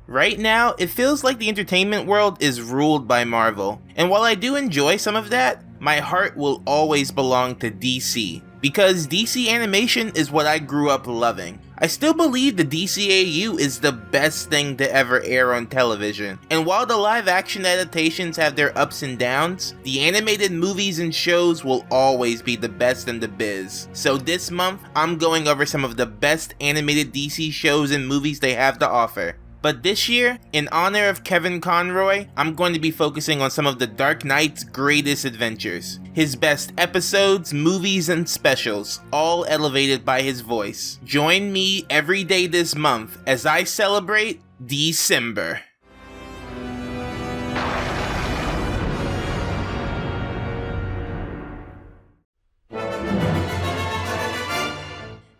Right now, it feels like the entertainment world is ruled by Marvel, and while I do enjoy some of that, my heart will always belong to DC, because DC animation is what I grew up loving. I still believe the DCAU is the best thing to ever air on television, and while the live action adaptations have their ups and downs, the animated movies and shows will always be the best in the biz. So this month, I'm going over some of the best animated DC shows and movies they have to offer. But this year, in honor of Kevin Conroy, I'm going to be focusing on some of the Dark Knight's greatest adventures. His best episodes, movies, and specials, all elevated by his voice. Join me every day this month as I celebrate DCember.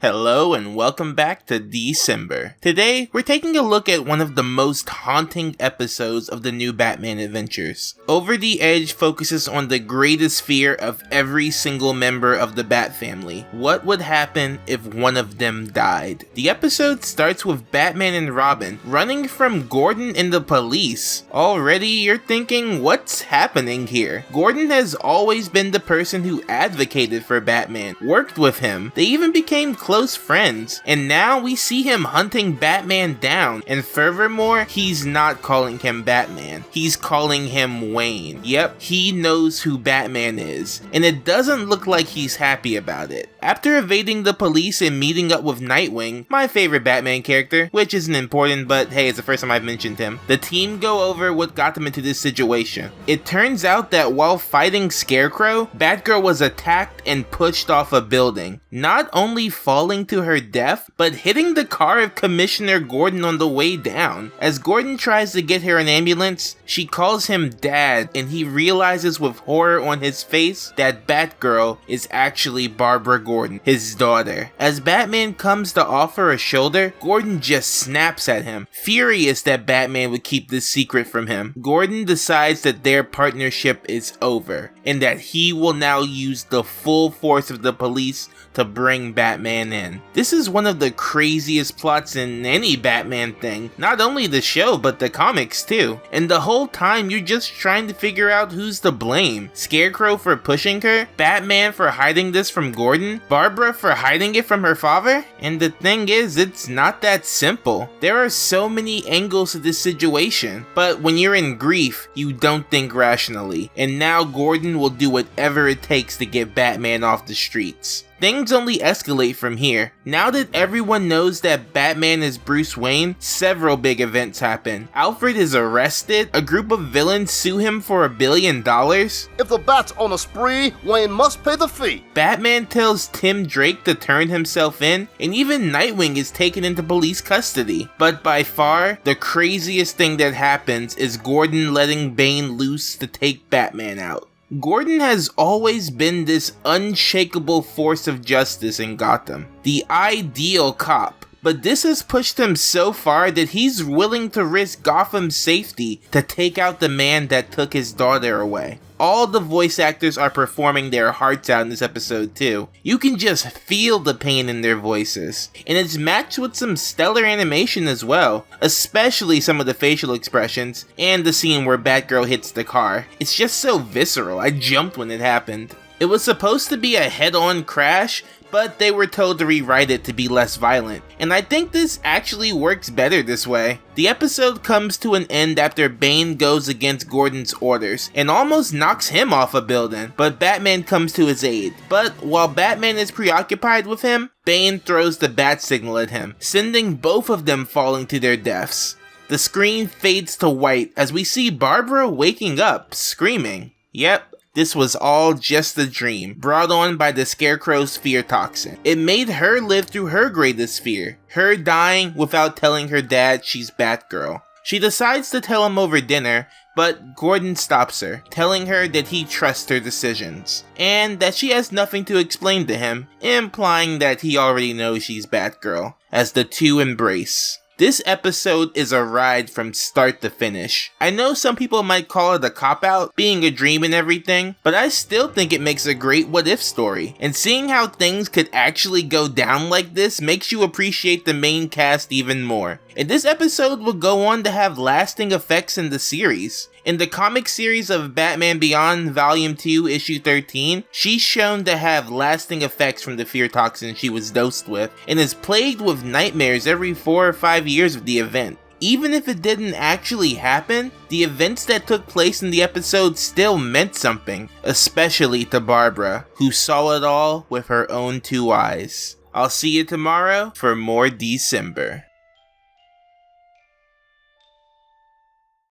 Hello and welcome back to DCember. Today, we're taking a look at one of the most haunting episodes of the new Batman adventures. Over the Edge focuses on the greatest fear of every single member of the Bat family. What would happen if one of them died? The episode starts with Batman and Robin running from Gordon and the police. Already, you're thinking, what's happening here? Gordon has always been the person who advocated for Batman, worked with him. They even became close friends, and now we see him hunting Batman down, and furthermore, he's not calling him Batman, he's calling him Wayne. Yep, he knows who Batman is, and it doesn't look like he's happy about it. After evading the police and meeting up with Nightwing, my favorite Batman character, which isn't important, but hey, it's the first time I've mentioned him, the team go over what got them into this situation. It turns out that while fighting Scarecrow, Batgirl was attacked and pushed off a building, not only falling to her death, but hitting the car of Commissioner Gordon on the way down. As Gordon tries to get her an ambulance, she calls him Dad, and he realizes with horror on his face that Batgirl is actually Barbara Gordon, his daughter. As Batman comes to offer a shoulder, Gordon just snaps at him, furious that Batman would keep this secret from him. Gordon decides that their partnership is over, and that he will now use the full force of the police to bring Batman in. This is one of the craziest plots in any Batman thing, not only the show but the comics too. And the whole time you're just trying to figure out who's to blame. Scarecrow for pushing her, Batman for hiding this from Gordon, Barbara for hiding it from her father? And the thing is, it's not that simple. There are so many angles to this situation, but when you're in grief, you don't think rationally. And now Gordon will do whatever it takes to get Batman off the streets. Things only escalate from here. Now that everyone knows that Batman is Bruce Wayne, several big events happen. Alfred is arrested, a group of villains sue him for $1 billion. If the Bat's on a spree, Wayne must pay the fee. Batman tells Tim Drake to turn himself in, and even Nightwing is taken into police custody. But by far, the craziest thing that happens is Gordon letting Bane loose to take Batman out. Gordon has always been this unshakable force of justice in Gotham, the ideal cop, but this has pushed him so far that he's willing to risk Gotham's safety to take out the man that took his daughter away. All the voice actors are performing their hearts out in this episode too. You can just feel the pain in their voices. And it's matched with some stellar animation as well, especially some of the facial expressions and the scene where Batgirl hits the car. It's just so visceral, I jumped when it happened. It was supposed to be a head-on crash, but they were told to rewrite it to be less violent, and I think this actually works better this way. The episode comes to an end after Bane goes against Gordon's orders and almost knocks him off a building, but Batman comes to his aid. But while Batman is preoccupied with him, Bane throws the bat signal at him, sending both of them falling to their deaths. The screen fades to white as we see Barbara waking up, screaming. Yep. This was all just a dream, brought on by the Scarecrow's fear toxin. It made her live through her greatest fear, her dying without telling her dad she's Batgirl. She decides to tell him over dinner, but Gordon stops her, telling her that he trusts her decisions, and that she has nothing to explain to him, implying that he already knows she's Batgirl, as the two embrace. This episode is a ride from start to finish. I know some people might call it a cop-out, being a dream and everything, but I still think it makes a great what-if story, and seeing how things could actually go down like this makes you appreciate the main cast even more. And this episode will go on to have lasting effects in the series. In the comic series of Batman Beyond Volume 2, Issue 13, she's shown to have lasting effects from the fear toxin she was dosed with, and is plagued with nightmares every 4 or 5 years of the event. Even if it didn't actually happen, the events that took place in the episode still meant something, especially to Barbara, who saw it all with her own 2 eyes. I'll see you tomorrow for more December.